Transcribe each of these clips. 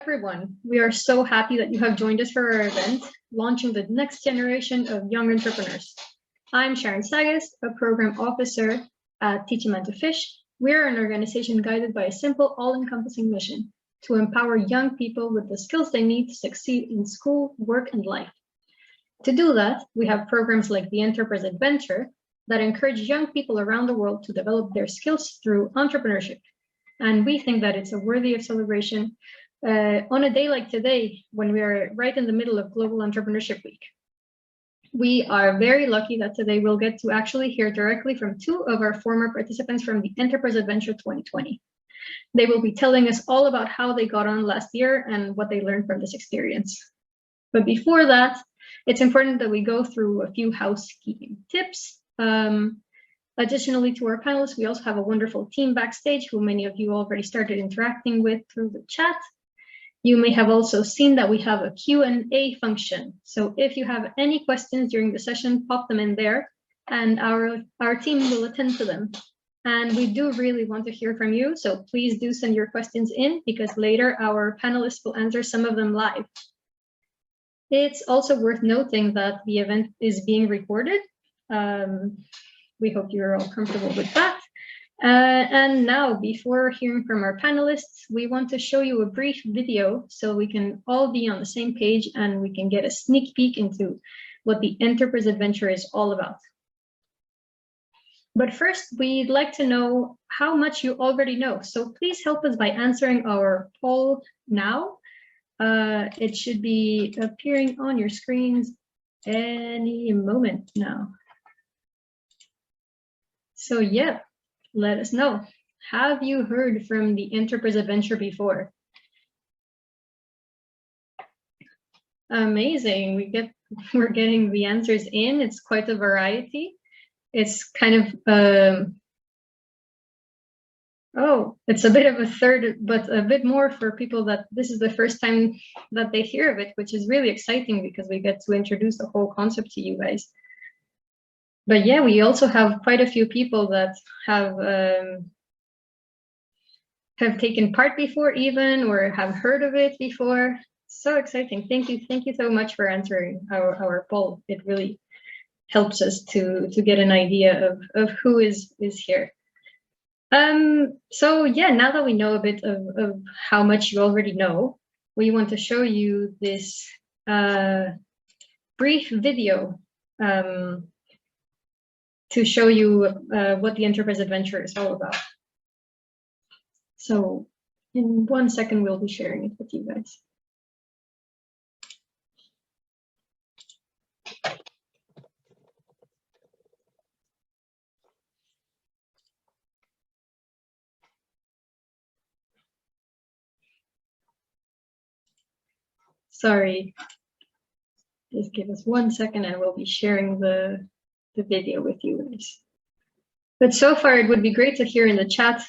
Everyone, we are so happy that you have joined us for our event, launching the next generation of young entrepreneurs. I'm Sharon Sagas, a program officer at Teach a Man to Fish. We're an organization guided by a simple, all-encompassing mission to empower young people with the skills they need to succeed in school, work, and life. To do that, we have programs like the Enterprise Adventure that encourage young people around the world to develop their skills through entrepreneurship. And we think that it's worthy of celebration on a day like today, when we are right in the middle of Global Entrepreneurship Week. We are very lucky that today we'll get to actually hear directly from two of our former participants from the Enterprise Adventure 2020. They will be telling us all about how they got on last year and what they learned from this experience. But before that, it's important that we go through a few housekeeping tips. Additionally to our panelists, we also have a wonderful team backstage who many of you already started interacting with through the chat. You may have also seen that we have a Q&A function. So if you have any questions during the session, pop them in there and our team will attend to them. And we do really want to hear from you. So please do send your questions in because later our panelists will answer some of them live. It's also worth noting that the event is being recorded. We hope you're all comfortable with that. And now, before hearing from our panelists, we want to show you a brief video so we can all be on the same page and we can get a sneak peek into what the Enterprise Adventure is all about. But first, we'd like to know how much you already know. So please help us by answering our poll now. It should be appearing on your screens any moment now. So yeah. Let us know. Have you heard from the Enterprise Adventure before? Amazing. We're getting the answers in. It's quite a variety. It's kind of it's a bit of a third, but a bit more for people that this is the first time that they hear of it, which is really exciting because we get to introduce the whole concept to you guys. But yeah, we also have quite a few people that have taken part before even, or have heard of it before. So exciting. Thank you so much for answering our poll. It really helps us to get an idea of who is here. So yeah, now that we know a bit of how much you already know, we want to show you this brief video to show you what the Enterprise Adventure is all about. So in 1 second, we'll be sharing it with you guys. Sorry, just give us 1 second and we'll be sharing the video with you guys. But so far, it would be great to hear in the chat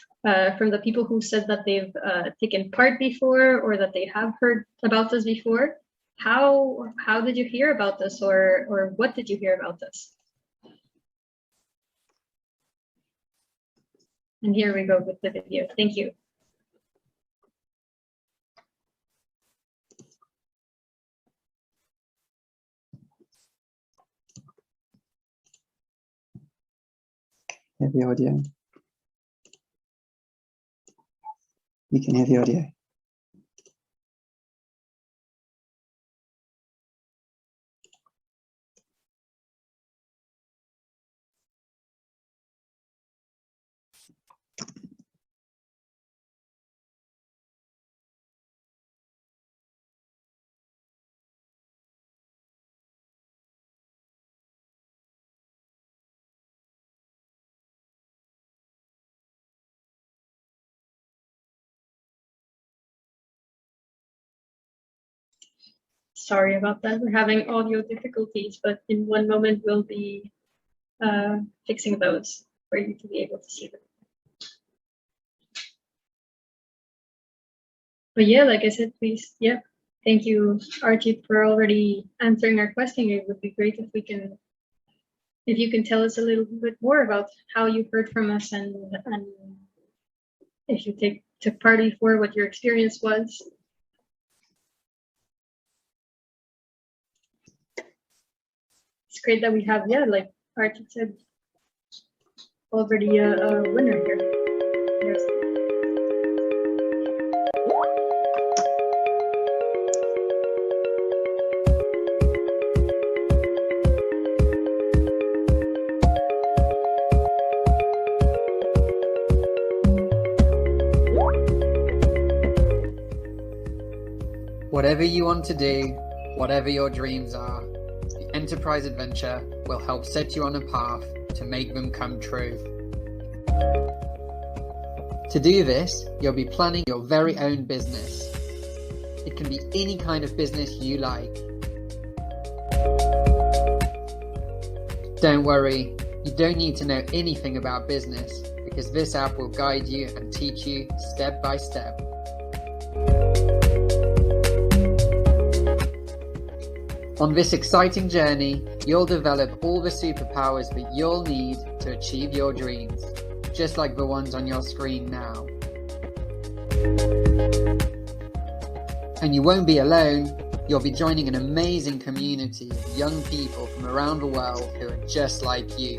from the people who said that they've taken part before or that they have heard about this before. How did you hear about this, or what did you hear about this? And here we go with the video. Thank you. Have the audio. You can hear the audio. Sorry about that. We're having audio difficulties, but in 1 moment we'll be fixing those for you to be able to see them. But yeah, like I said, please, yeah. Thank you, Archie, for already answering our question. It would be great if you can tell us a little bit more about how you heard from us and if you took part before, what your experience was. great that we have, like Archie said, already a winner here. Yes. Whatever you want to do, whatever your dreams are, the Enterprise Adventure will help set you on a path to make them come true. To do this, you'll be planning your very own business. It can be any kind of business you like. Don't worry, you don't need to know anything about business because this app will guide you and teach you step by step. On this exciting journey, you'll develop all the superpowers that you'll need to achieve your dreams, just like the ones on your screen now. And you won't be alone, you'll be joining an amazing community of young people from around the world who are just like you.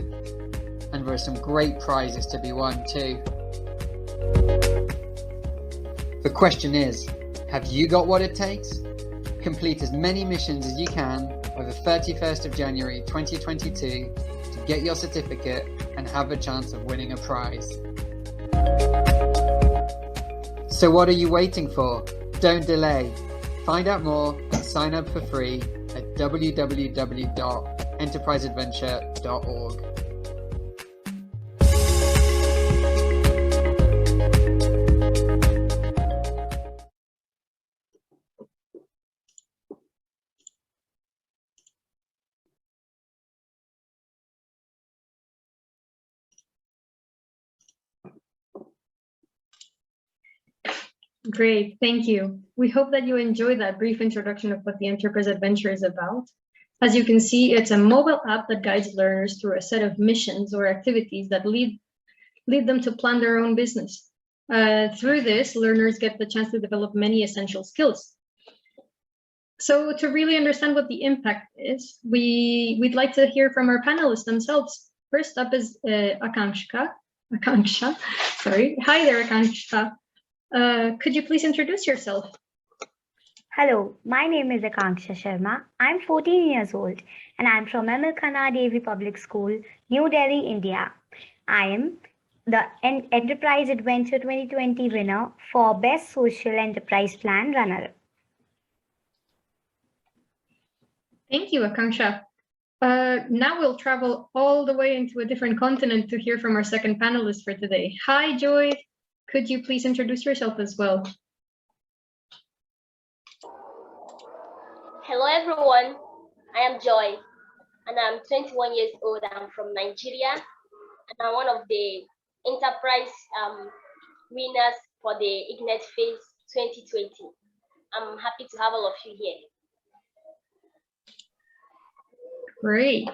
And there are some great prizes to be won too. The question is, have you got what it takes? Complete as many missions as you can by the 31st of January 2022 to get your certificate and have a chance of winning a prize. So what are you waiting for? Don't delay. Find out more and sign up for free at www.enterpriseadventure.org. Great, thank you. We hope that you enjoyed that brief introduction of what the Enterprise Adventure is about. As you can see, it's a mobile app that guides learners through a set of missions or activities that lead them to plan their own business. Through this, learners get the chance to develop many essential skills. So to really understand what the impact is, we'd like to hear from our panelists themselves. First up is Akanksha. Sorry. Hi there, Akanksha. Could you please introduce yourself? Hello, my name is Akanksha Sharma. I'm 14 years old and I'm from ML Khanna Devi Public School, New Delhi, India. I am the Enterprise Adventure 2020 winner for Best Social Enterprise Plan Runner. Thank you, Akanksha. Now we'll travel all the way into a different continent to hear from our second panelist for today. Hi, Joy. Could you please introduce yourself as well? Hello everyone, I am Joy and I'm 21 years old. I'm from Nigeria and I'm one of the Enterprise winners for the Ignite Phase 2020. I'm happy to have all of you here. Great.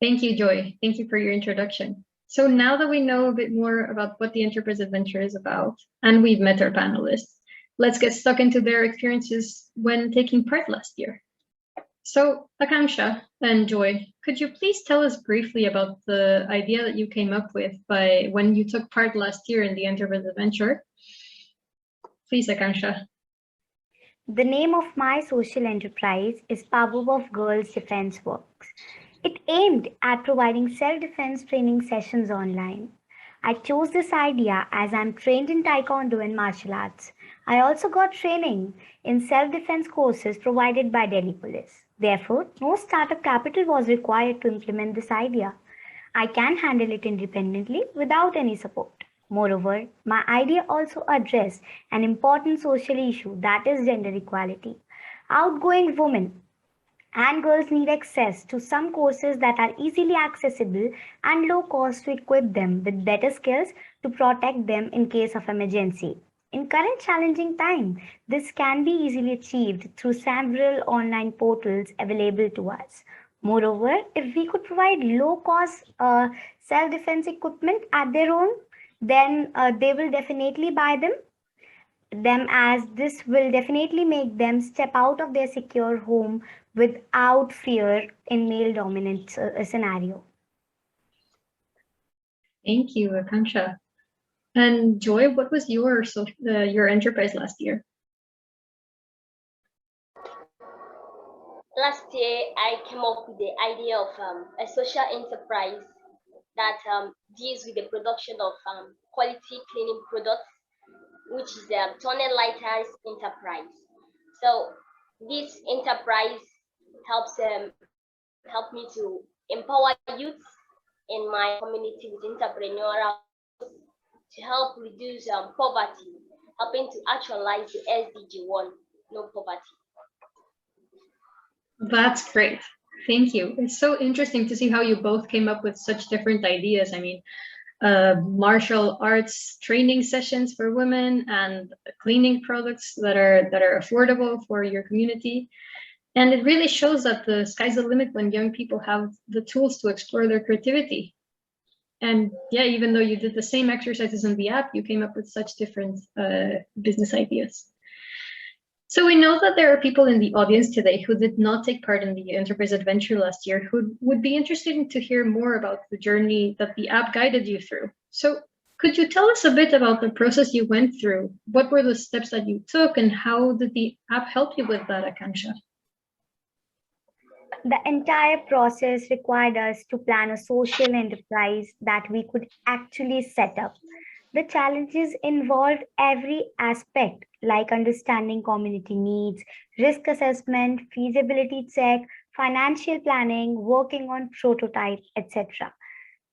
Thank you, Joy. Thank you for your introduction. So now that we know a bit more about what the Enterprise Adventure is about, and we've met our panelists, let's get stuck into their experiences when taking part last year. So Akanksha and Joy, could you please tell us briefly about the idea that you came up with when you took part last year in the Enterprise Adventure? Please, Akanksha. The name of my social enterprise is Power of Girls Defense Works. It aimed at providing self-defense training sessions online. I chose this idea as I'm trained in Taekwondo and martial arts. I also got training in self-defense courses provided by Delhi Police. Therefore, no startup capital was required to implement this idea. I can handle it independently without any support. Moreover, my idea also addressed an important social issue, that is gender equality. Outgoing women and girls need access to some courses that are easily accessible and low cost to equip them with better skills to protect them in case of emergency. In current challenging time, this can be easily achieved through several online portals available to us. Moreover, if we could provide low cost self-defense equipment at their own, then they will definitely buy them. them, as this will definitely make them step out of their secure home without fear in male dominant scenario. Thank you, Akanksha. And Joy, what was your enterprise last year? Last year, I came up with the idea of a social enterprise that deals with the production of quality cleaning products, which is the Tunnel Lighters Enterprise. So this enterprise helps help me to empower youth in my community with entrepreneurial to help reduce poverty, helping to actualize the SDG 1, no poverty. That's great. Thank you. It's so interesting to see how you both came up with such different ideas. I mean, martial arts training sessions for women and cleaning products that are affordable for your community. And it really shows that the sky's the limit when young people have the tools to explore their creativity. And yeah, even though you did the same exercises in the app, you came up with such different business ideas. So we know that there are people in the audience today who did not take part in the enterprise adventure last year who would be interested to hear more about the journey that the app guided you through. So could you tell us a bit about the process you went through? What were the steps that you took and how did the app help you with that, Akanksha? The entire process required us to plan a social enterprise that we could actually set up. The challenges involved every aspect, like understanding community needs, risk assessment, feasibility check, financial planning, working on prototype, etc.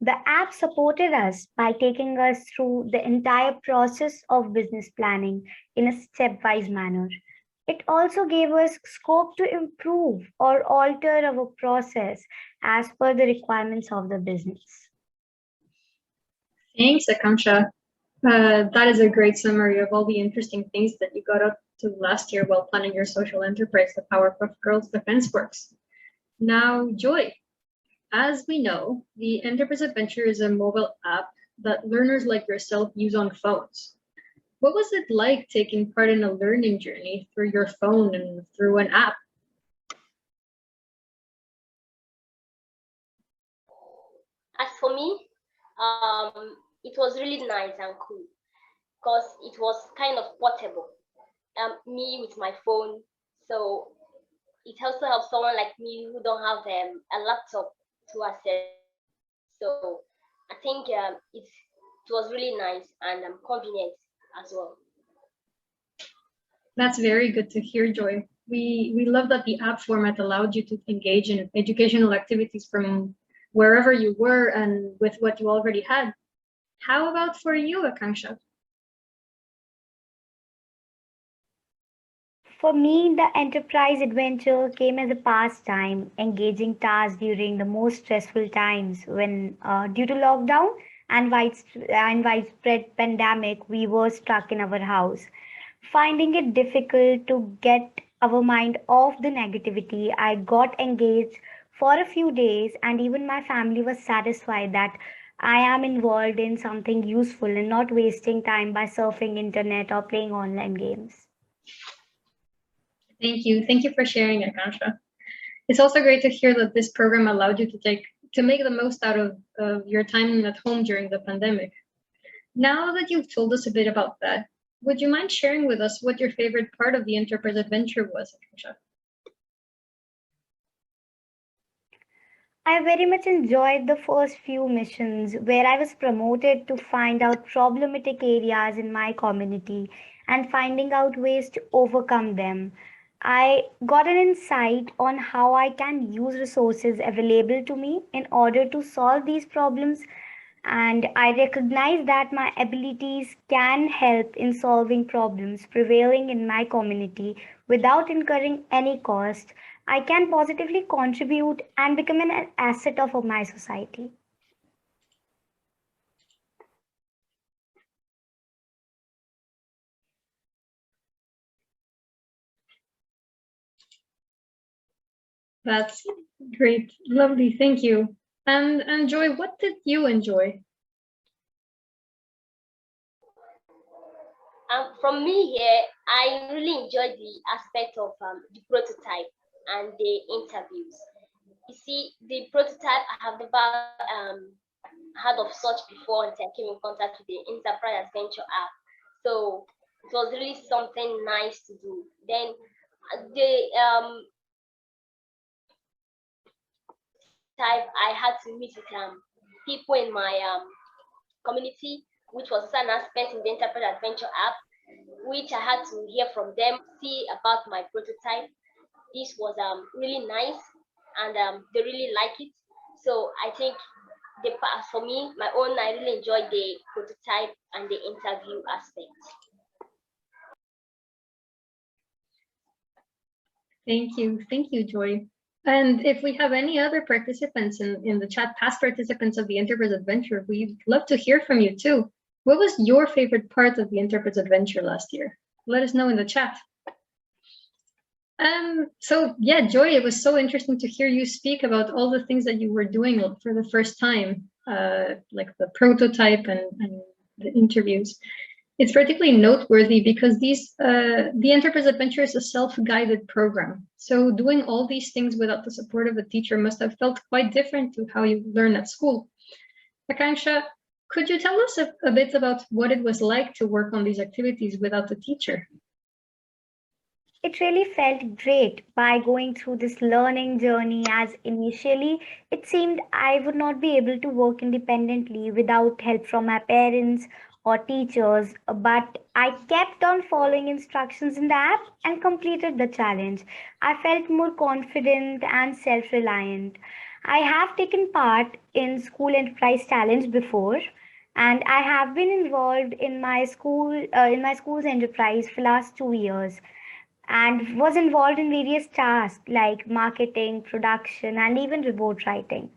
The app supported us by taking us through the entire process of business planning in a stepwise manner. It also gave us scope to improve or alter our process as per the requirements of the business. Thanks, Akanksha. That is a great summary of all the interesting things that you got up to last year while planning your social enterprise, the Powerpuff Girls Defense Works. Now, Joy, as we know, the Enterprise Adventure is a mobile app that learners like yourself use on phones. What was it like taking part in a learning journey through your phone and through an app? As for me, it was really nice and cool because it was kind of portable. Me with my phone, so it also helps someone like me who don't have a laptop to access. So I think it was really nice and convenient as well. That's very good to hear, Joy. We love that the app format allowed you to engage in educational activities from wherever you were and with what you already had. How about for you, Akanksha? For me, the enterprise adventure came as a pastime, engaging tasks during the most stressful times when, due to lockdown and widespread pandemic, we were stuck in our house. Finding it difficult to get our mind off the negativity, I got engaged for a few days, and even my family was satisfied that I am involved in something useful and not wasting time by surfing internet or playing online games. Thank you. Thank you for sharing, Akanksha. It's also great to hear that this program allowed you to make the most out of your time at home during the pandemic. Now that you've told us a bit about that, would you mind sharing with us what your favorite part of the Enterprise Adventure was, Akanksha? I very much enjoyed the first few missions where I was promoted to find out problematic areas in my community and finding out ways to overcome them. I got an insight on how I can use resources available to me in order to solve these problems, and I recognize that my abilities can help in solving problems prevailing in my community without incurring any cost. I can positively contribute and become an asset of my society. That's great. Lovely. Thank you. And Joy, what did you enjoy? From me here, I really enjoyed the aspect of the prototype and the interviews. You see, the prototype, I have never heard of such before until I came in contact with the Enterprise Adventure app. So it was really something nice to do. Then the type, I had to meet with people in my community, which was an aspect in the Enterprise Adventure app, which I had to hear from them, see about my prototype. This was really nice, and they really like it. So I think for me, my own, I really enjoyed the prototype and the interview aspect. Thank you, Joy. And if we have any other participants in the chat, past participants of the Enterprise Adventure, we'd love to hear from you too. What was your favorite part of the Enterprise Adventure last year? Let us know in the chat. So yeah, Joy, it was so interesting to hear you speak about all the things that you were doing for the first time, like the prototype and the interviews. It's particularly noteworthy because the Enterprise Adventure is a self-guided program. So doing all these things without the support of a teacher must have felt quite different to how you learn at school. Akanksha, could you tell us a bit about what it was like to work on these activities without a teacher? It really felt great by going through this learning journey, as initially it seemed I would not be able to work independently without help from my parents or teachers, but I kept on following instructions in the app and completed the challenge. I felt more confident and self-reliant. I have taken part in school enterprise challenge before, and I have been involved in my school's enterprise for last 2 years, and was involved in various tasks like marketing, production, and even report writing.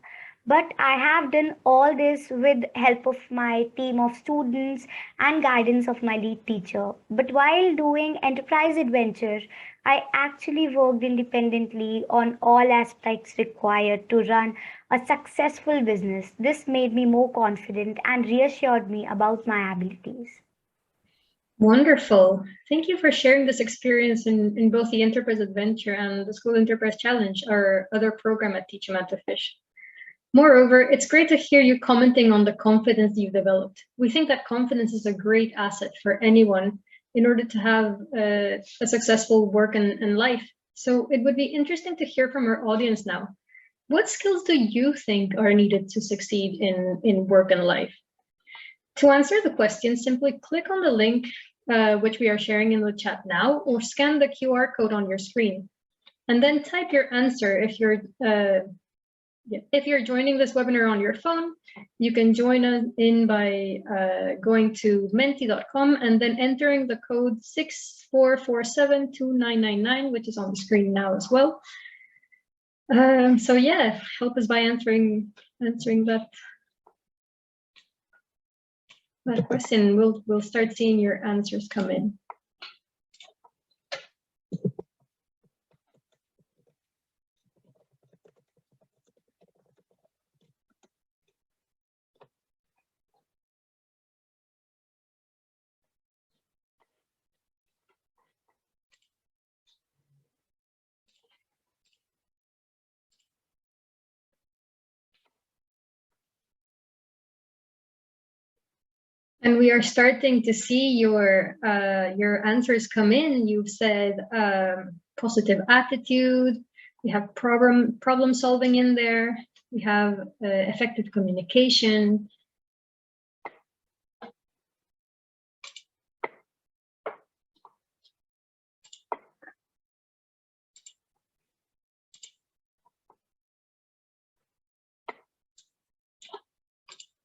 But I have done all this with help of my team of students and guidance of my lead teacher. But while doing enterprise adventure, I actually worked independently on all aspects required to run a successful business. This made me more confident and reassured me about my abilities. Wonderful. Thank you for sharing this experience in both the Enterprise Adventure and the School Enterprise Challenge, our other program at Teach 'em How to Fish. Moreover, it's great to hear you commenting on the confidence you've developed. We think that confidence is a great asset for anyone in order to have a successful work and life. So it would be interesting to hear from our audience now. What skills do you think are needed to succeed in work and life? To answer the question, simply click on the link which we are sharing in the chat now, or scan the QR code on your screen, and then type your answer. If you're joining this webinar on your phone, you can join us in by going to menti.com and then entering the code 64472999, which is on the screen now as well. So yeah, help us by answering that question. We'll start seeing your answers come in. And we are starting to see your answers come in. You've said positive attitude. We have problem solving in there. We have effective communication.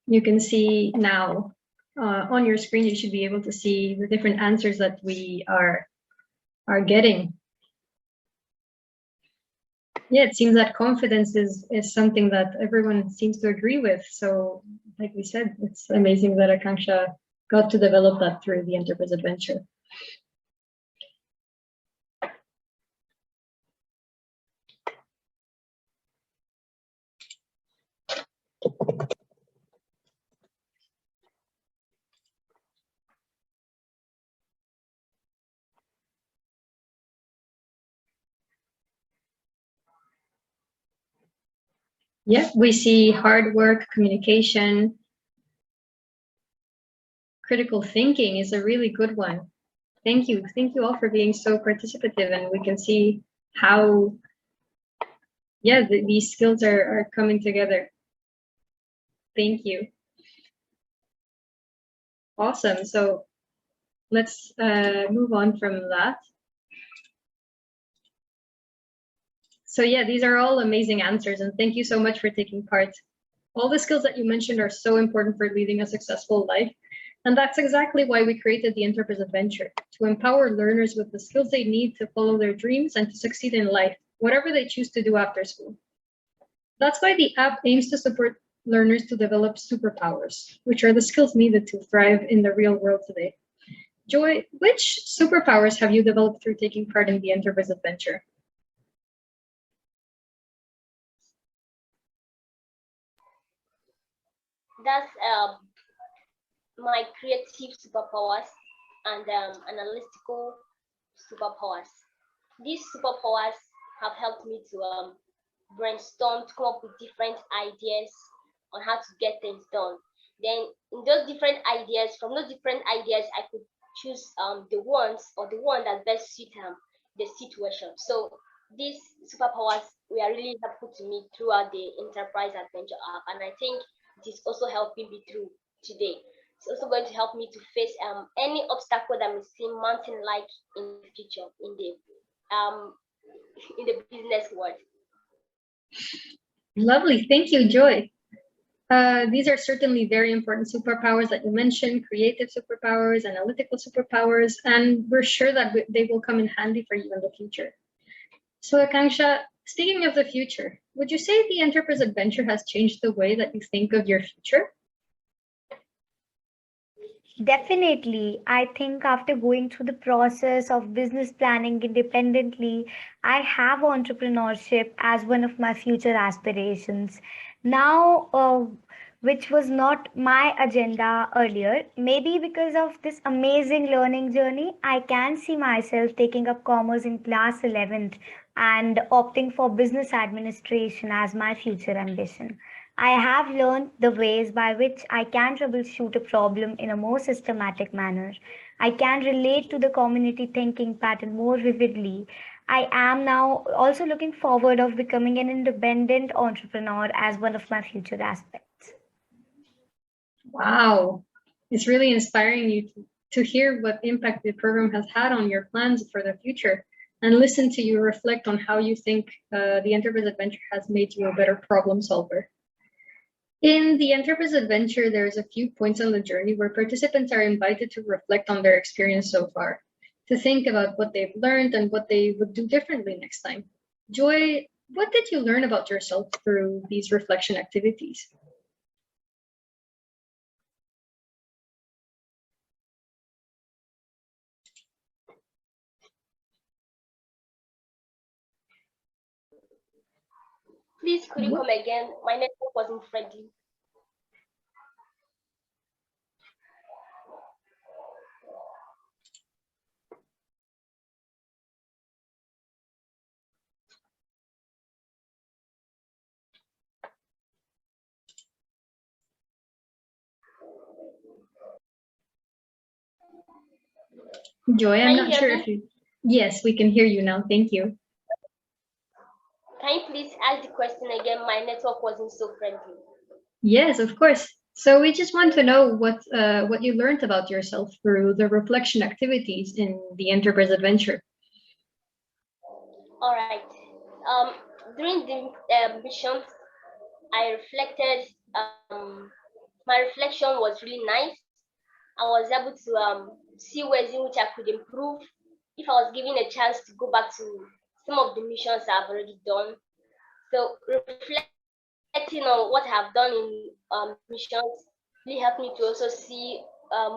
You can see now on your screen, you should be able to see the different answers that we are getting. Yeah, it seems that confidence is something that everyone seems to agree with. So like we said, it's amazing that Akanksha got to develop that through the Enterprise Adventure. Yeah, we see hard work, communication, critical thinking is a really good one. Thank you. Thank you all for being so participative, and we can see how, yeah, these skills are coming together. Thank you. Awesome. So let's move on from that. So yeah, these are all amazing answers, and thank you so much for taking part. All the skills that you mentioned are so important for leading a successful life. And that's exactly why we created the Enterprise Adventure, to empower learners with the skills they need to follow their dreams and to succeed in life, whatever they choose to do after school. That's why the app aims to support learners to develop superpowers, which are the skills needed to thrive in the real world today. Joy, which superpowers have you developed through taking part in the Enterprise Adventure? That's my creative superpowers and analytical superpowers. These superpowers have helped me to brainstorm, to come up with different ideas on how to get things done. Then in those different ideas, from those different ideas, I could choose the ones or the one that best suit the situation. So these superpowers were really helpful to me throughout the Enterprise Adventure app, and I think it is also helping me through today. It's also going to help me to face any obstacle that may seem mountain-like in the future in the business world. Lovely, thank you, Joy. These are certainly very important superpowers that you mentioned, creative superpowers, analytical superpowers, and we're sure that they will come in handy for you in the future. So Akanksha, speaking of the future, would you say the Enterprise Adventure has changed the way that you think of your future? Definitely. I think after going through the process of business planning independently, I have entrepreneurship as one of my future aspirations. Now, which was not my agenda earlier, maybe because of this amazing learning journey, I can see myself taking up commerce in class 11th and opting for business administration as my future ambition. I have learned the ways by which I can troubleshoot a problem in a more systematic manner. I can relate to the community thinking pattern more vividly. I am now also looking forward of becoming an independent entrepreneur as one of my future aspects. Wow, it's really inspiring you to hear what impact the program has had on your plans for the future and listen to you reflect on how you think the Enterprise Adventure has made you a better problem solver. In the Enterprise Adventure, there's a few points on the journey where participants are invited to reflect on their experience so far, to think about what they've learned and what they would do differently next time. Joy, what did you learn about yourself through these reflection activities? Please, could you come again? My network wasn't friendly. Joy, I'm Can you not hear sure me? if you... Yes, we can hear you now. Thank you. Can you please ask the question again? My network wasn't so friendly. Yes, of course. So we just want to know what you learned about yourself through the reflection activities in the Enterprise Adventure. All right. During the missions, I reflected. My reflection was really nice. I was able to see ways in which I could improve if I was given a chance to go back to some of the missions I've already done. So reflecting on what I've done in missions really helped me to also see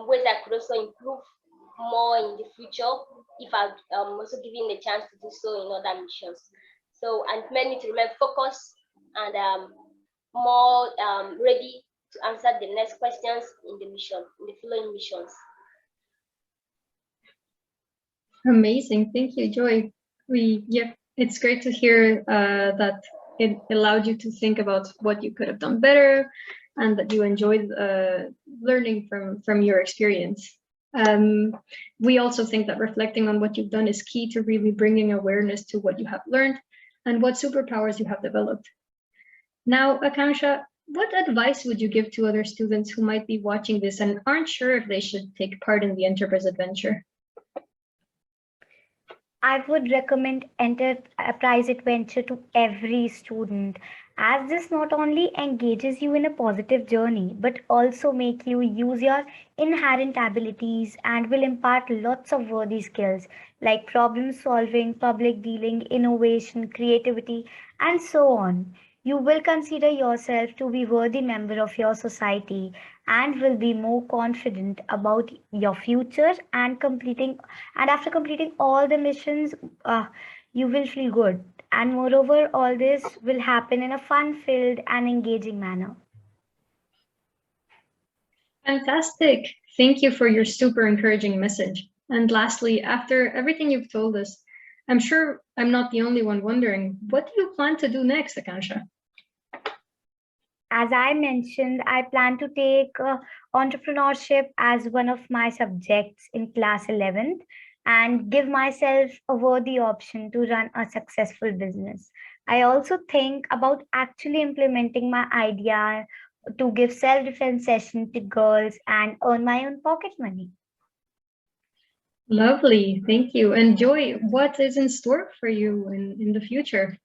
ways I could also improve more in the future if I've also given a chance to do so in other missions. So, and made me to remain focused and more ready to answer the next questions in the mission, in the following missions. Amazing. Thank you, Joy. It's great to hear that it allowed you to think about what you could have done better, and that you enjoyed learning from your experience. We also think that reflecting on what you've done is key to really bringing awareness to what you have learned and what superpowers you have developed. Now, Akansha, what advice would you give to other students who might be watching this and aren't sure if they should take part in the Enterprise Adventure? I would recommend Enterprise Adventure to every student, as this not only engages you in a positive journey, but also make you use your inherent abilities and will impart lots of worthy skills like problem solving, public dealing, innovation, creativity, and so on. You will consider yourself to be worthy member of your society and will be more confident about your future and after completing all the missions, you will feel good. And moreover, all this will happen in a fun-filled and engaging manner. Fantastic. Thank you for your super encouraging message. And lastly, after everything you've told us, I'm sure I'm not the only one wondering, what do you plan to do next, Akansha? As I mentioned, I plan to take entrepreneurship as one of my subjects in class 11th and give myself a worthy option to run a successful business. I also think about actually implementing my idea to give self-defense session to girls and earn my own pocket money. Lovely. Thank you. And Joy, what is in store for you in the future?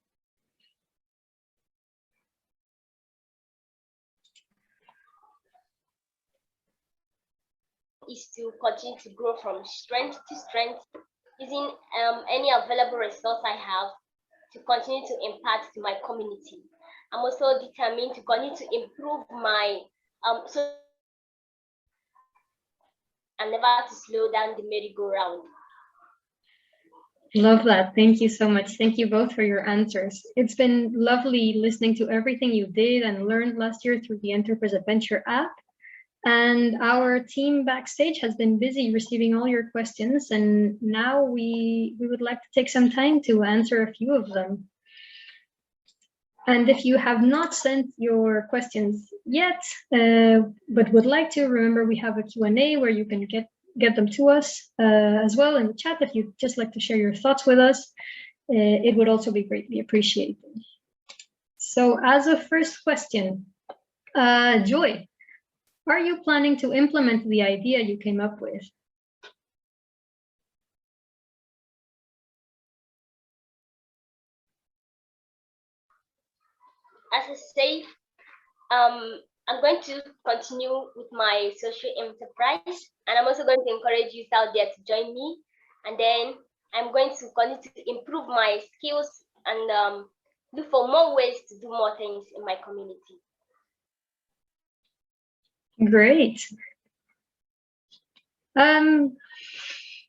Is to continue to grow from strength to strength using any available resource I have to continue to impact to my community. I'm also determined to continue to improve my and never to slow down the merry-go-round. Love that. Thank you so much. Thank you both for your answers. It's been lovely listening to everything you did and learned last year through the Enterprise Adventure app. And our team backstage has been busy receiving all your questions, and now we would like to take some time to answer a few of them. And if you have not sent your questions yet, but would like to, remember we have a Q&A where you can get them to us as well in the chat. If you'd just like to share your thoughts with us, it would also be greatly appreciated. So as a first question, Joy, are you planning to implement the idea you came up with? As I say, I'm going to continue with my social enterprise, and I'm also going to encourage you out there to join me. And then I'm going to continue to improve my skills and look for more ways to do more things in my community. Great.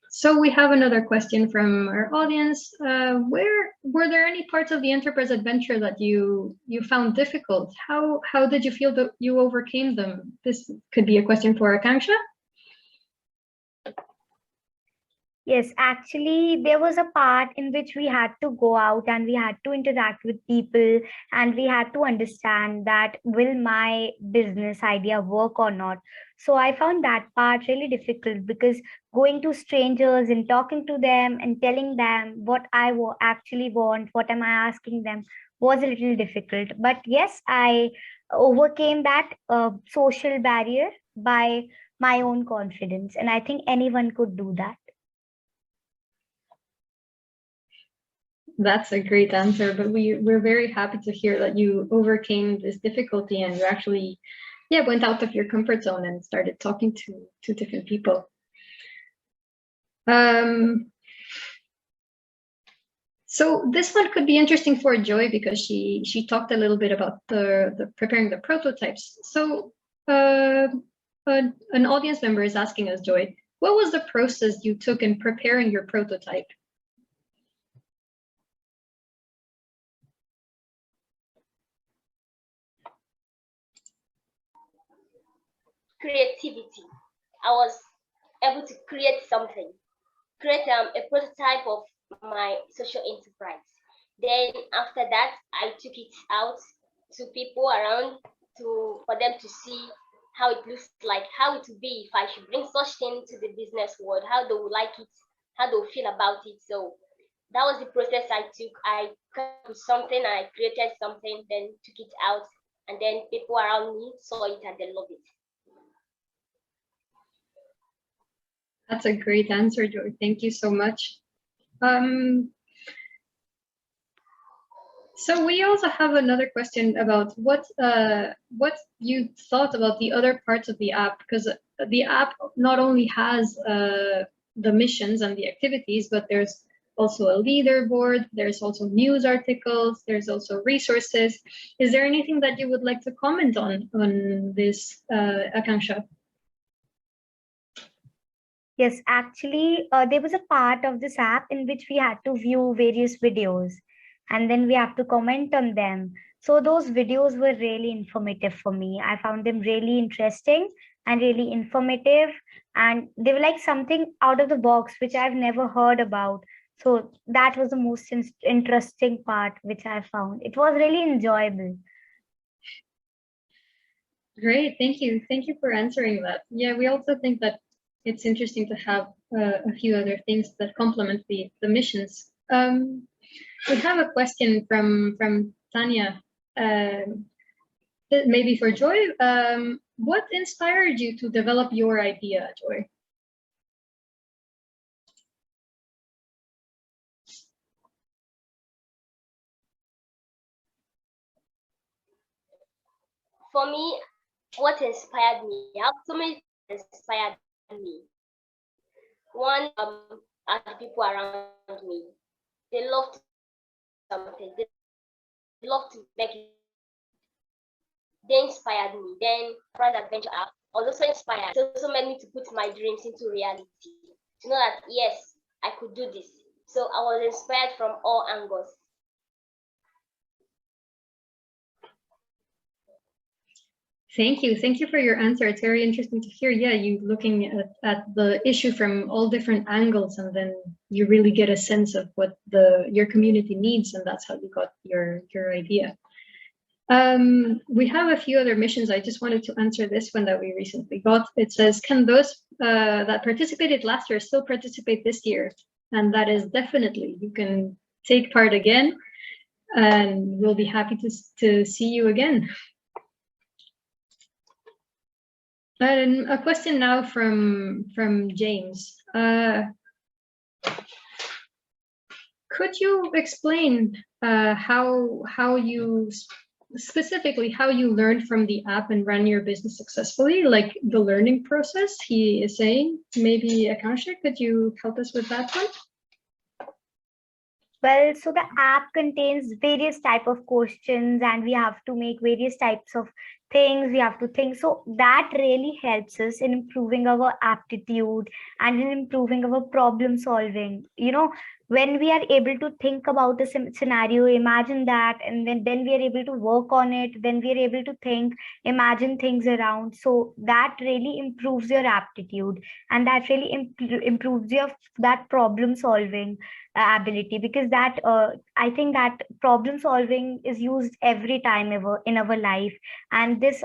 So we have another question from our audience. Were there any parts of the Enterprise Adventure that you found difficult? How did you feel that you overcame them? This could be a question for Akansha. Yes, actually, there was a part in which we had to go out and we had to interact with people and we had to understand that will my business idea work or not. So I found that part really difficult because going to strangers and talking to them and telling them what I actually want, what am I asking them, was a little difficult. But yes, I overcame that social barrier by my own confidence. And I think anyone could do that. That's a great answer, but we're very happy to hear that you overcame this difficulty and you actually, went out of your comfort zone and started talking to different people. So this one could be interesting for Joy because she talked a little bit about the preparing the prototypes. So an audience member is asking us, Joy, what was the process you took in preparing your prototype? Creativity. I was able to create something, create a prototype of my social enterprise. Then after that, I took it out to people around for them to see how it looks like, how it would be if I should bring such thing to the business world, how they would like it, how they would feel about it. So that was the process I took. I came up with something, I created something, then took it out, and then people around me saw it and they loved it. That's a great answer, Joy. Thank you so much. So we also have another question about what you thought about the other parts of the app, because the app not only has the missions and the activities, but there's also a leaderboard, there's also news articles, there's also resources. Is there anything that you would like to comment on this, Akansha? Yes, actually, there was a part of this app in which we had to view various videos and then we have to comment on them. So those videos were really informative for me. I found them really interesting and really informative, and they were like something out of the box, which I've never heard about. So that was the most interesting part, which I found. It was really enjoyable. Great, thank you. Thank you for answering that. Yeah, we also think that it's interesting to have a few other things that complement the missions. We have a question from Tanya, maybe for Joy. What inspired you to develop your idea, Joy? For me, what inspired me? I have so many things inspired me. One, are the people around me. They love to do something. They love to make it. They inspired me. Then Pride Adventure app was also inspired. It also made me to put my dreams into reality. To know that yes, I could do this. So I was inspired from all angles. Thank you. Thank you for your answer. It's very interesting to hear. Yeah, you looking at the issue from all different angles, and then you really get a sense of what your community needs, and that's how you got your idea. We have a few other missions. I just wanted to answer this one that we recently got. It says, can those that participated last year still participate this year? And that is definitely, you can take part again, and we'll be happy to see you again. And a question now from James. Could you explain how you specifically how you learned from the app and ran your business successfully, like the learning process? He is saying. Maybe Akansha, could you help us with that one? Well, so the app contains various type of questions and we have to make various types of things we have to think. So that really helps us in improving our aptitude and in improving our problem solving. You know, when we are able to think about a scenario, imagine that, and then we are able to work on it, then we are able to think, imagine things around. So that really improves your aptitude, and that really improves your that problem solving ability, because that I think that problem solving is used every time ever in our life, and this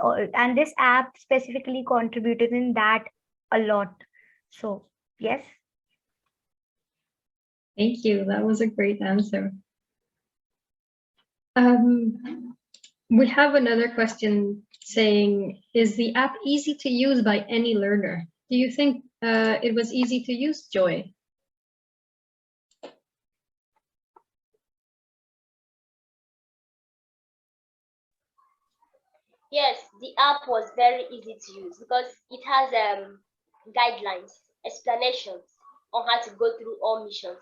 app specifically contributed in that a lot. So yes. Thank you. That was a great answer. We have another question saying, is the app easy to use by any learner? Do you think it was easy to use, Joy? Yes, the app was very easy to use because it has guidelines, explanations on how to go through all missions,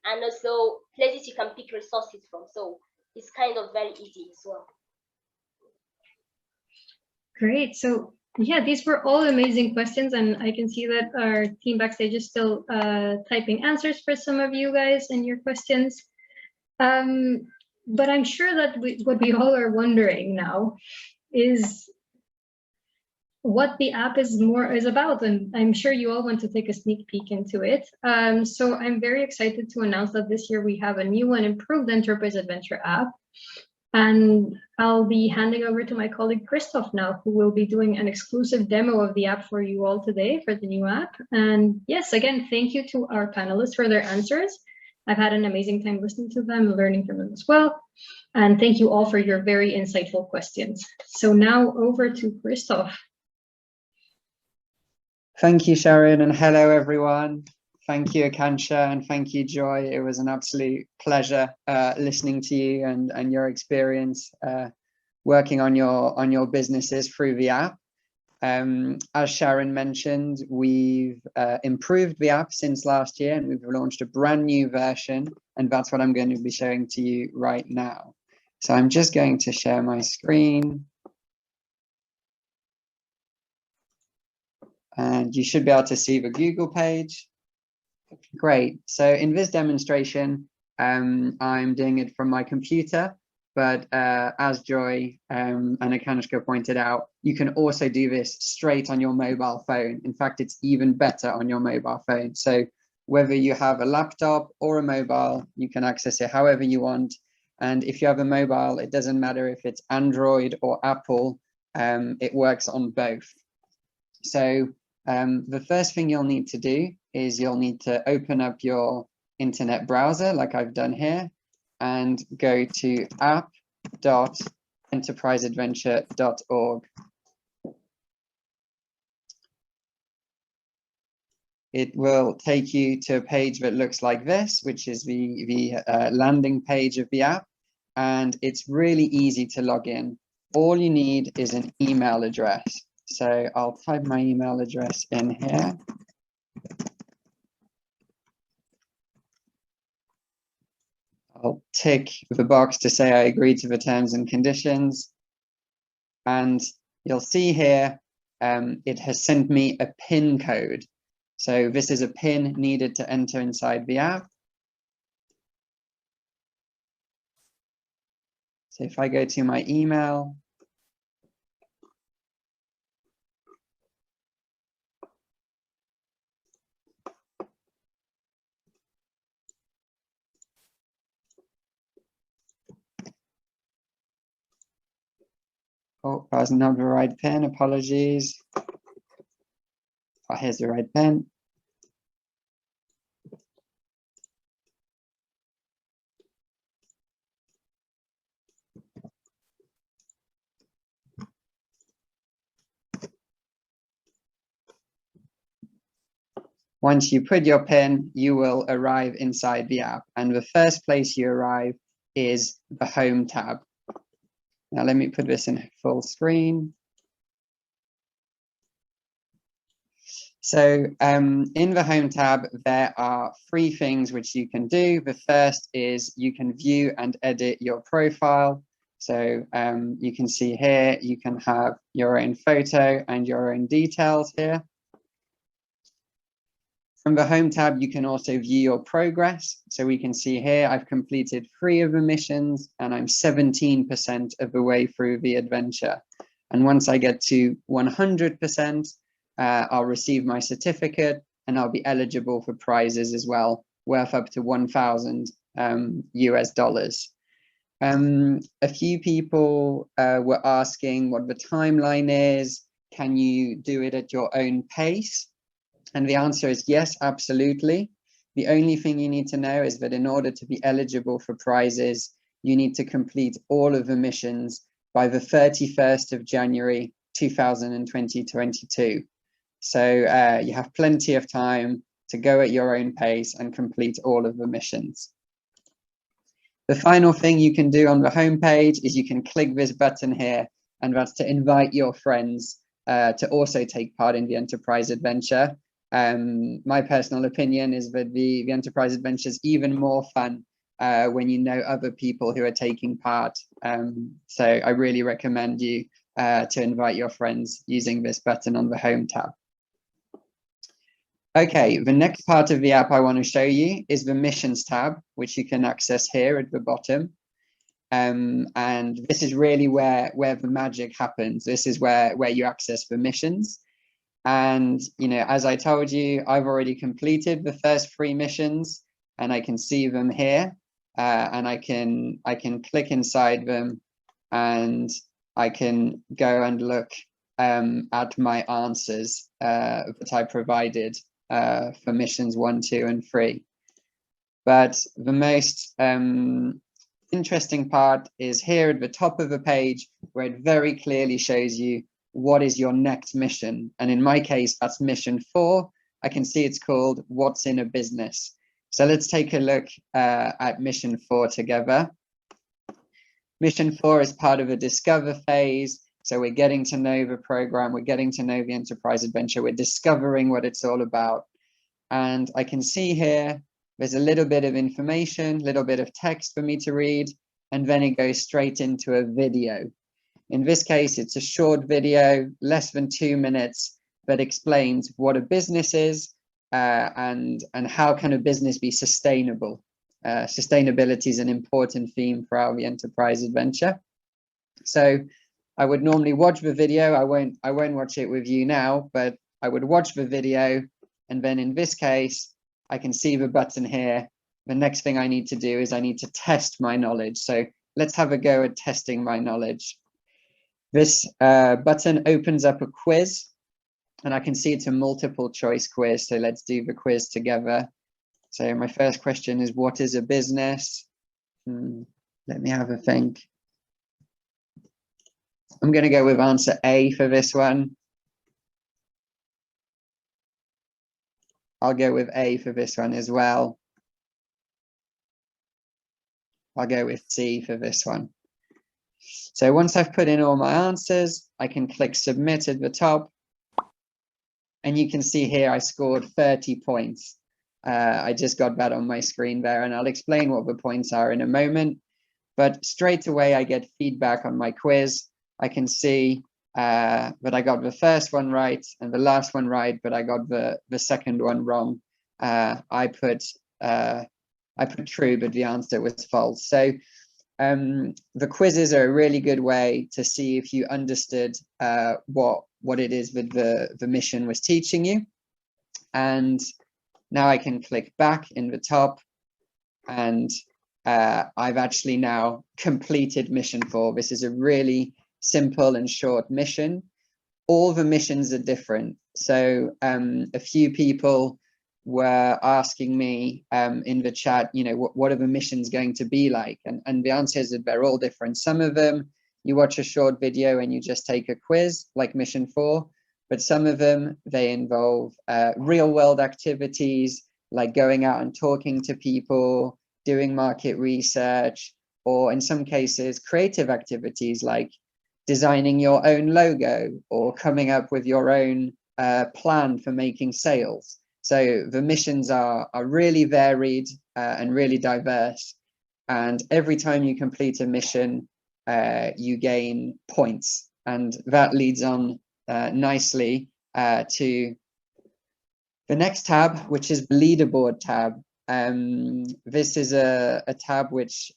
and also places you can pick resources from. So it's kind of very easy as well. Great. So yeah, these were all amazing questions, and I can see that our team backstage is still typing answers for some of you guys and your questions. But I'm sure that what we all are wondering now is, what the app is about, and I'm sure you all want to take a sneak peek into it. So I'm very excited to announce that this year we have a new and improved Enterprise Adventure app. And I'll be handing over to my colleague Christoph now, who will be doing an exclusive demo of the app for you all today for the new app. And yes, again, thank you to our panelists for their answers. I've had an amazing time listening to them, learning from them as well. And thank you all for your very insightful questions. So now over to Christoph. Thank you, Sharon, and hello, everyone. Thank you, Akansha, and thank you, Joy. It was an absolute pleasure listening to you and your experience working on your businesses through the app. As Sharon mentioned, we've improved the app since last year, and we've launched a brand new version, and that's what I'm going to be showing to you right now. So I'm just going to share my screen. And you should be able to see the Google page. Great. So in this demonstration, I'm doing it from my computer, but as Joy and Akanushka pointed out, you can also do this straight on your mobile phone. In fact, it's even better on your mobile phone. So whether you have a laptop or a mobile, you can access it however you want. And if you have a mobile, it doesn't matter if it's Android or Apple, it works on both. So the first thing you'll need to do is you'll need to open up your internet browser like I've done here and go to app.enterpriseadventure.org. It will take you to a page that looks like this, which is the landing page of the app, and it's really easy to log in. All you need is an email address. So I'll type my email address in here. I'll tick the box to say I agree to the terms and conditions. And you'll see here, it has sent me a PIN code. So this is a PIN needed to enter inside the app. So if I go to my email, oh, that's not the right pen, apologies. Oh, here's the right pen. Once you put your PIN, you will arrive inside the app. And the first place you arrive is the Home tab. Now let me put this in full screen. So in the Home tab, there are 3 things which you can do. The first is you can view and edit your profile. So you can see here, you can have your own photo and your own details here. From the Home tab, you can also view your progress. So we can see here, I've completed 3 of the missions and I'm 17% of the way through the adventure. And once I get to 100%, I'll receive my certificate and I'll be eligible for prizes as well, worth up to 1,000 US dollars. A few people were asking what the timeline is. Can you do it at your own pace? And the answer is yes, absolutely. The only thing you need to know is that in order to be eligible for prizes, you need to complete all of the missions by the 31st of January, 2022. So you have plenty of time to go at your own pace and complete all of the missions. The final thing you can do on the home page is you can click this button here, and that's to invite your friends to also take part in the Enterprise Adventure. My personal opinion is that the Enterprise Adventure is even more fun when you know other people who are taking part. So I really recommend you to invite your friends using this button on the Home tab. Okay, the next part of the app I want to show you is the Missions tab, which you can access here at the bottom. And this is really where the magic happens. This is where you access the missions. And, you know, as I told you, I've already completed the first 3 missions, and I can see them here. And I can click inside them, and I can go and look at my answers that I provided for missions 1, 2, and 3. But the most interesting part is here at the top of the page, where it very clearly shows you what is your next mission. And in my case, that's mission 4. I can see it's called What's in a Business. So let's take a look at mission 4 together. Mission 4 is part of a discover phase. So we're getting to know the program, we're getting to know the enterprise adventure, we're discovering what it's all about. And I can see here, there's a little bit of information, a little bit of text for me to read, and then it goes straight into a video. In this case, it's a short video, less than 2 minutes, that explains what a business is and how can a business be sustainable. Sustainability is an important theme throughout the enterprise adventure. So I would normally watch the video. I won't watch it with you now, but I would watch the video, and then in this case, I can see the button here. The next thing I need to do is I need to test my knowledge. So let's have a go at testing my knowledge. This button opens up a quiz, and I can see it's a multiple choice quiz. So let's do the quiz together. So my first question is, what is a business? Let me have a think. I'm going to go with answer A for this one. I'll go with A for this one as well. I'll go with C for this one. So once I've put in all my answers, I can click submit at the top. And you can see here I scored 30 points. I just got that on my screen there, and I'll explain what the points are in a moment. But straight away, I get feedback on my quiz. I can see that I got the first one right and the last one right, but I got the second one wrong. I put true, but the answer was false. So the quizzes are a really good way to see if you understood what it is that the mission was teaching you. And now I can click back in the top, and I've actually now completed mission 4. This is a really simple and short mission. All the missions are different. So a few people were asking me in the chat, you know, what are the missions going to be like? And the answer is that they're all different. Some of them, you watch a short video and you just take a quiz, like mission 4. But some of them, they involve real world activities, like going out and talking to people, doing market research, or in some cases, creative activities like designing your own logo or coming up with your own plan for making sales. So the missions are really varied and really diverse. And every time you complete a mission, you gain points. And that leads on nicely to the next tab, which is the Leaderboard tab. This is a tab which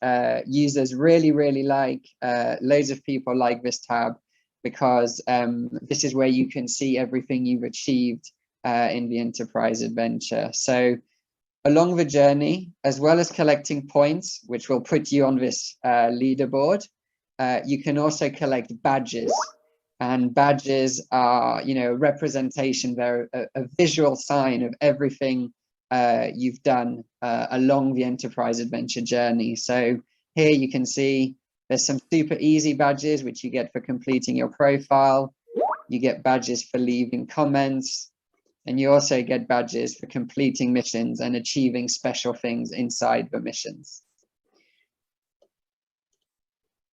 users really like. Loads of people like this tab because this is where you can see everything you've achieved in the enterprise adventure. So along the journey, as well as collecting points, which will put you on this leaderboard, you can also collect badges. And badges are, you know, representation. They're a visual sign of everything you've done along the enterprise adventure journey. So here you can see there's some super easy badges which you get for completing your profile. You get badges for leaving comments, and you also get badges for completing missions and achieving special things inside the missions.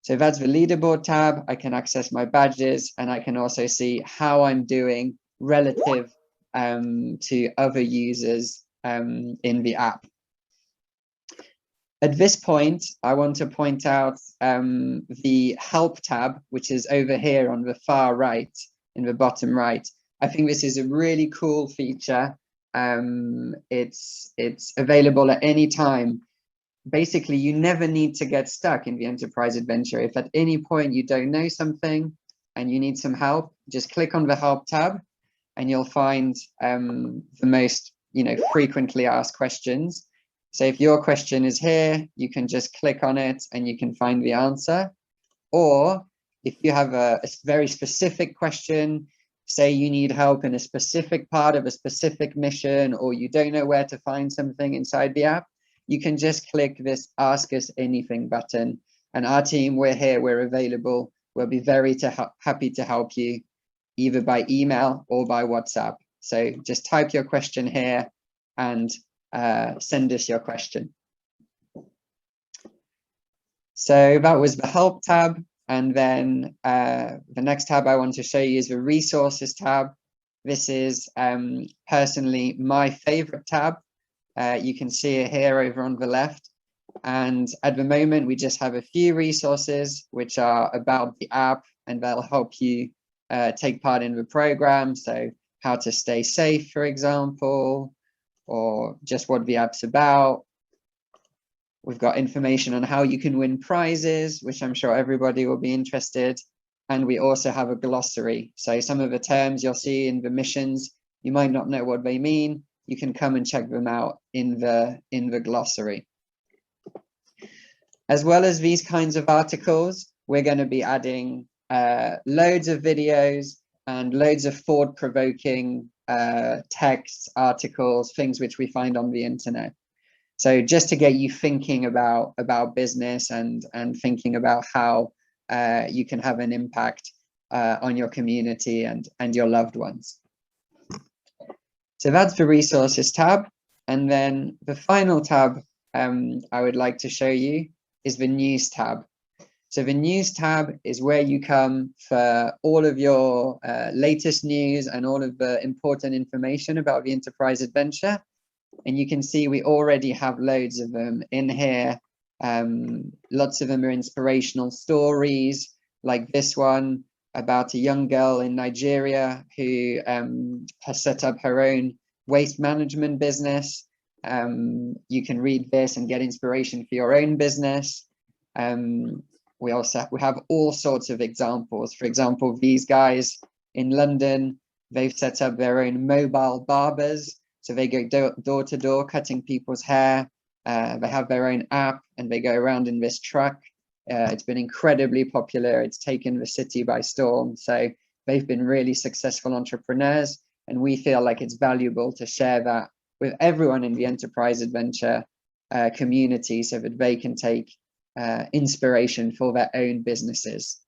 So that's the Leaderboard tab. I can access my badges, and I can also see how I'm doing relative to other users in the app. At this point, I want to point out the Help tab, which is over here on the far right, in the bottom right. I think this is a really cool feature. It's available at any time. basically you never need to get stuck in the enterprise adventure. If at any point you don't know something and you need some help, just click on the help tab and you'll find the most frequently asked questions. So if your question is here, you can just click on it and you can find the answer. Or if you have a very specific question, say you need help in a specific part of a specific mission, or you don't know where to find something inside the app, you can just click this Ask Us Anything button. And our team, we're here, we're available. We'll be very happy to help you, either by email or by WhatsApp. So just type your question here and send us your question. So that was the Help tab. And then the next tab I want to show you is the Resources tab. This is personally my favorite tab. You can see it here over on the left. And at the moment, we just have a few resources which are about the app, and they'll help you take part in the program. So how to stay safe, for example, or just what the app's about. We've got information on how you can win prizes, which I'm sure everybody will be interested. And we also have a glossary. So some of the terms you'll see in the missions, you might not know what they mean. You can come and check them out in the glossary. As well as these kinds of articles, we're going to be adding loads of videos and loads of thought-provoking texts, articles, things which we find on the internet. So just to get you thinking about business and thinking about how you can have an impact on your community and your loved ones. So that's the Resources tab. And then the final tab I would like to show you is the News tab. So the News tab is where you come for all of your latest news and all of the important information about the enterprise adventure. And you can see we already have loads of them in here. Lots of them are inspirational stories, like this one about a young girl in Nigeria who has set up her own waste management business. You can read this and get inspiration for your own business. We have all sorts of examples. For example, these guys in London, they've set up their own mobile barbers. So they go door to door cutting people's hair. They have their own app and they go around in this truck. It's been incredibly popular. It's taken the city by storm. So they've been really successful entrepreneurs. And we feel like it's valuable to share that with everyone in the enterprise adventure community so that they can take inspiration for their own businesses.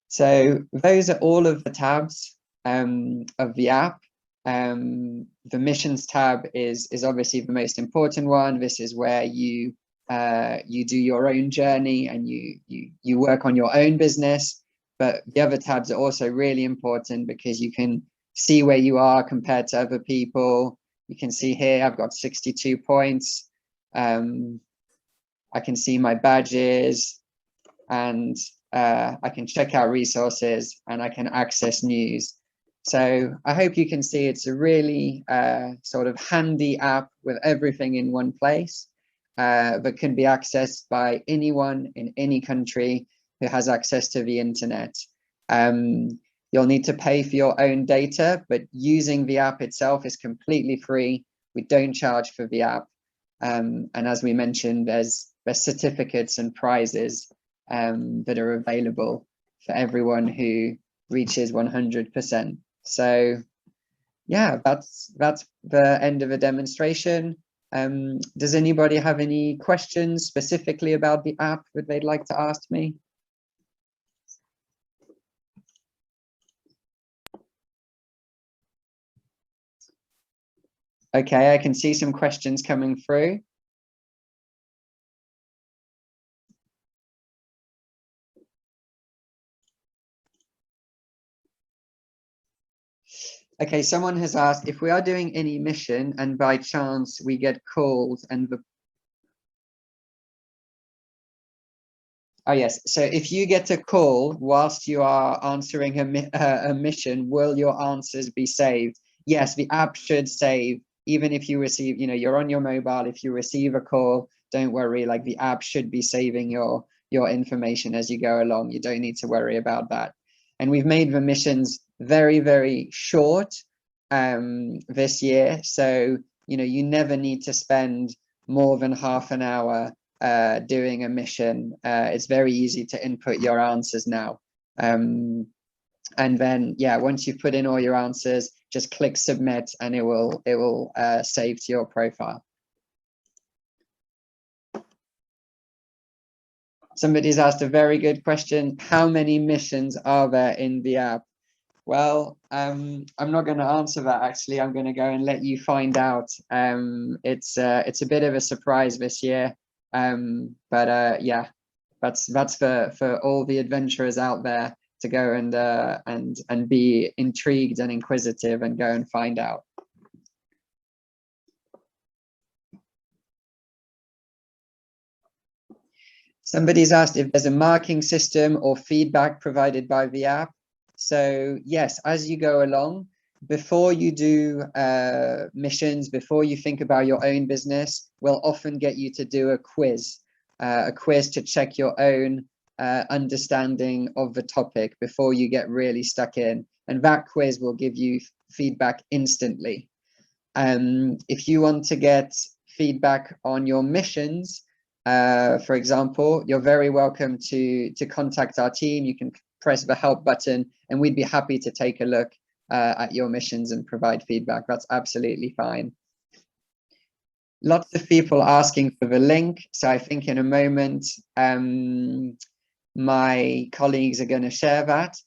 So those are all of the tabs of the app. The missions tab is obviously the most important one. This is where you do your own journey and you work on your own business. But the other tabs are also really important because you can see where you are compared to other people. You can see here I've got 62 points. I can see my badges, and I can check out resources, and I can access news. So I hope you can see it's a really sort of handy app with everything in one place that can be accessed by anyone in any country who has access to the internet. You'll need to pay for your own data, but using the app itself is completely free. We don't charge for the app. And as we mentioned, there's certificates and prizes that are available for everyone who reaches 100%. So yeah, that's the end of the demonstration. Does anybody have any questions specifically about the app that they'd like to ask me? Okay, I can see some questions coming through. Okay, someone has asked if we are doing any mission and by chance we get called and the... Oh yes, so if you get a call whilst you are answering a mission, will your answers be saved? Yes, the app should save even if you receive, you're on your mobile, if you receive a call, don't worry, like the app should be saving your information as you go along. You don't need to worry about that. And we've made the missions very, very short this year. So, you never need to spend more than half an hour doing a mission. It's very easy to input your answers now. And then, yeah, once you've put in all your answers, just click submit and it will save to your profile. Somebody's asked a very good question. How many missions are there in the app? Well, I'm not going to answer that, actually. I'm going to go and let you find out. It's a bit of a surprise this year. But yeah, that's for all the adventurers out there to go and be intrigued and inquisitive and go and find out. Somebody's asked if there's a marking system or feedback provided by the app. So yes, as you go along, before you do missions, before you think about your own business, we'll often get you to do a quiz to check your own understanding of the topic before you get really stuck in. And that quiz will give you feedback instantly. If you want to get feedback on your missions, for example, you're very welcome to contact our team. You can press the help button and we'd be happy to take a look at your missions and provide feedback. That's absolutely fine. Lots of people asking for the link. So I think in a moment, my colleagues are going to share that.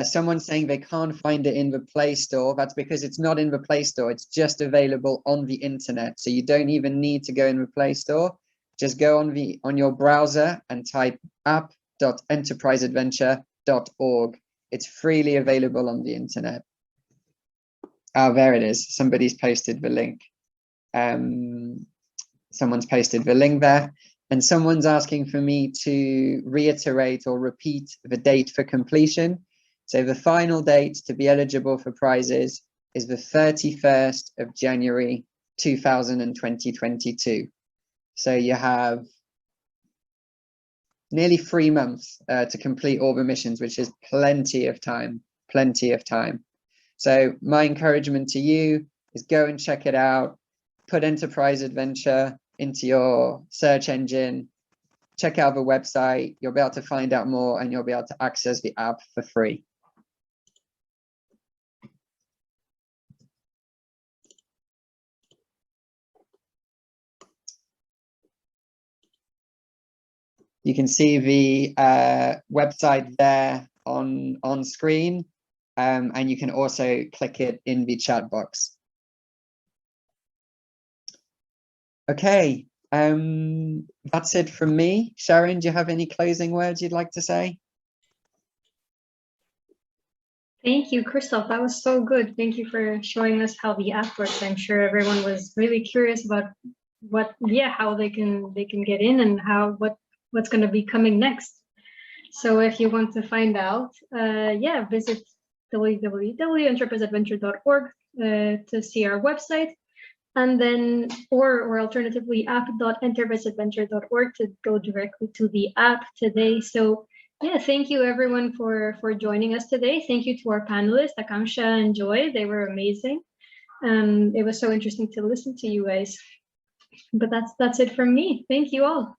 Someone's saying they can't find it in the Play Store. That's because it's not in the Play Store. It's just available on the internet. So you don't even need to go in the Play Store. Just go on your browser and type app.enterpriseadventure.org. It's freely available on the internet. Oh, there it is. Somebody's posted the link. Someone's posted the link there. And someone's asking for me to reiterate or repeat the date for completion. So the final date to be eligible for prizes is the 31st of January 2022. So you have nearly 3 months to complete all the missions, which is plenty of time, So my encouragement to you is go and check it out, put Enterprise Adventure into your search engine, check out the website, you'll be able to find out more and you'll be able to access the app for free. You can see the website there on screen, and you can also click it in the chat box. Okay, that's it from me. Sharon, do you have any closing words you'd like to say? Thank you, Christoph. That was so good. Thank you for showing us how the app works. I'm sure everyone was really curious about how they can get in and what's going to be coming next. So if you want to find out, visit www.enterpriseadventure.org to see our website, and then or alternatively app.enterpriseadventure.org to go directly to the app today. So yeah, thank you everyone for joining us today. Thank you to our panelists, Akanksha and Joy. They were amazing. It was so interesting to listen to you guys. But that's it from me. Thank you all.